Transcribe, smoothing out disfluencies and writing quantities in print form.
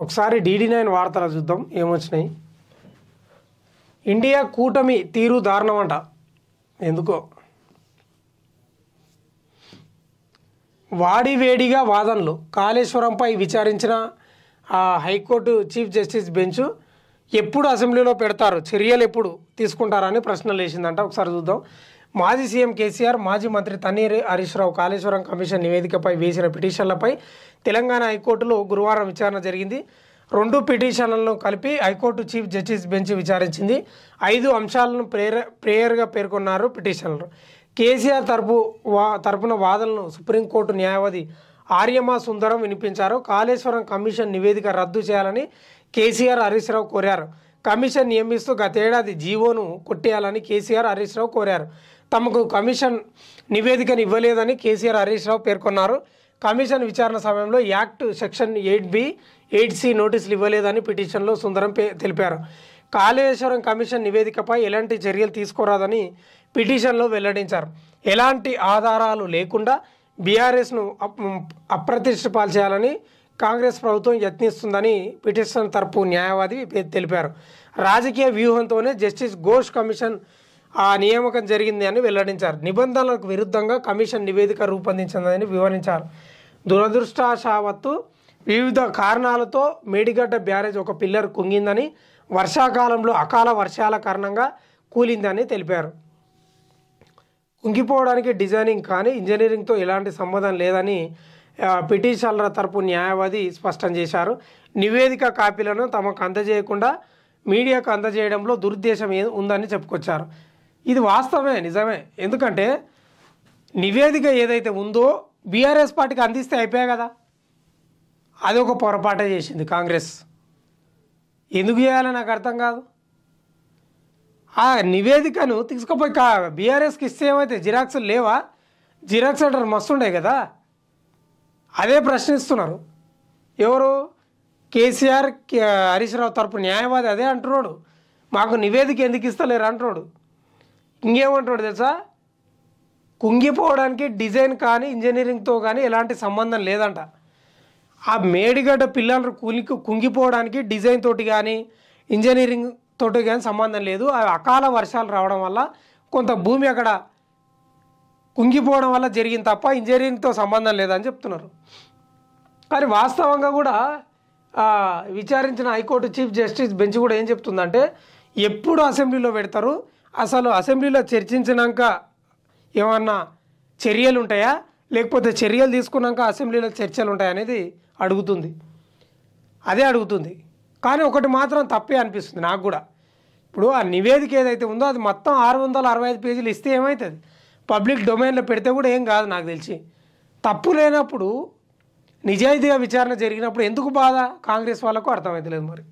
ఒకసారి DD9 వార్తలు చూద్దాం ఏమొచ్చినాయి. ఇండియా కూటమి తీరు దారుణం అంట. ఎందుకో వాడివేడిగా వాదనలు కాళేశ్వరంపై విచారించిన హైకోర్టు చీఫ్ జస్టిస్ బెంచ్ ఎప్పుడు అసెంబ్లీలో పెడతారు, చర్యలు ఎప్పుడు తీసుకుంటారని ప్రశ్నలు వేసిందంట. ఒకసారి చూద్దాం. మాజీ సీఎం కేసీఆర్, మాజీ మంత్రి తన్నీర్ హరీష్ రావు కాళేశ్వరం కమిషన్ నివేదికపై వేసిన పిటిషన్లపై తెలంగాణ హైకోర్టులో గురువారం విచారణ జరిగింది. 2 పిటిషన్లను కలిపి హైకోర్టు చీఫ్ జస్టిస్ బెంచ్ విచారించింది. 5 అంశాలను ప్రేయర్గా పేర్కొన్నారు పిటిషనర్లు. కేసీఆర్ తరపున వాదనలను సుప్రీంకోర్టు న్యాయవాది ఆర్యమా సుందరం వినిపించారు. కాళేశ్వరం కమిషన్ నివేదిక రద్దు చేయాలని కేసీఆర్, హరీష్ రావు కోరారు. కమిషన్ నియమిస్తూ గతేడాది జీవోను కొట్టేయాలని కేసీఆర్, హరీష్ రావు కోరారు. తమకు కమిషన్ నివేదికను ఇవ్వలేదని కేసీఆర్, హరీష్ రావు పేర్కొన్నారు. కమిషన్ విచారణ సమయంలో యాక్ట్ సెక్షన్ 8B, 8C నోటీసులు ఇవ్వలేదని పిటిషన్లో సుందరం తెలిపారు. కాళేశ్వరం కమిషన్ నివేదికపై ఎలాంటి చర్యలు తీసుకోరాదని పిటిషన్లో వెల్లడించారు. ఎలాంటి ఆధారాలు లేకుండా బీఆర్ఎస్ను అప్రతిష్టపాల్చేయాలని కాంగ్రెస్ ప్రభుత్వం యత్నిస్తుందని పిటిషన్ తరపు న్యాయవాది తెలిపారు. రాజకీయ వ్యూహంతోనే జస్టిస్ ఘోష్ కమిషన్ నియామకం జరిగింది అని వెల్లడించారు. నిబంధనలకు విరుద్ధంగా కమిషన్ నివేదిక రూపొందించిందని వివరించారు. దురదృష్టవశాత్తు వివిధ కారణాలతో మేడిగడ్డ బ్యారేజ్ ఒక పిల్లర్ కుంగిందని, వర్షాకాలంలో అకాల వర్షాల కారణంగా కూలిందని తెలిపారు. కుంగిపోవడానికి డిజైనింగ్ కానీ ఇంజనీరింగ్తో ఎలాంటి సంబంధం లేదని పిటిషనర్ల తరపు న్యాయవాది స్పష్టం చేశారు. నివేదిక కాపీలను తమకు అందజేయకుండా మీడియాకు అందజేయడంలో దురుద్దేశం ఉందని చెప్పుకొచ్చారు. ఇది వాస్తవమే, నిజమే. ఎందుకంటే నివేదిక ఏదైతే ఉందో బీఆర్ఎస్ పార్టీకి అందిస్తే అయిపోయాయి కదా. అదొక పొరపాటే చేసింది కాంగ్రెస్. ఎందుకు చేయాలో నాకు అర్థం కాదు. ఆ నివేదికను తీసుకుపోయి బీఆర్ఎస్కి ఇస్తే ఏమైతే జిరాక్స్లు లేవా? జిరాక్స్ సెంటర్ మస్తుండే కదా. అదే ప్రశ్నిస్తున్నారు ఎవరు? కేసీఆర్, హరీష్ రావు తరపు న్యాయవాది అదే అంటున్నాడు. మాకు నివేదిక ఎందుకు ఇస్తలేరు అంటున్నాడు. ఇంకేమంటున్నాడు తెలుసా? కుంగిపోవడానికి డిజైన్ కానీ ఇంజనీరింగ్తో కానీ ఎలాంటి సంబంధం లేదంట. ఆ మేడిగడ్డ పిల్లలు కుంగిపోవడానికి డిజైన్ తోటి కానీ ఇంజనీరింగ్ తోటి కానీ సంబంధం లేదు. ఆ అకాల వర్షాలు రావడం వల్ల కొంత భూమి అక్కడ కుంగిపోవడం వల్ల జరిగింది తప్ప ఇంజనీరింగ్తో సంబంధం లేదని చెప్తున్నారు. కానీ వాస్తవంగా కూడా విచారించిన హైకోర్టు చీఫ్ జస్టిస్ బెంచ్ కూడా ఏం చెప్తుందంటే, ఎప్పుడు అసెంబ్లీలో పెడతారు, అసలు అసెంబ్లీలో చర్చించినాక ఏమన్నా చర్యలు ఉంటాయా, లేకపోతే చర్యలు తీసుకున్నాక అసెంబ్లీలో చర్చలు ఉంటాయా అనేది అడుగుతుంది. అదే అడుగుతుంది. కానీ ఒకటి మాత్రం తప్పే అనిపిస్తుంది నాకు కూడా. ఇప్పుడు ఆ నివేదిక ఏదైతే ఉందో అది మొత్తం 665 పేజీలు ఇస్తే ఏమవుతుంది? పబ్లిక్ డొమైన్లో పెడితే కూడా ఏం కాదు నాకు తెలిసి. తప్పు లేనప్పుడు నిజాయితీగా విచారణ జరిగినప్పుడు ఎందుకు బాధ కాంగ్రెస్ వాళ్ళకు అర్థమవుతలేదు మరి.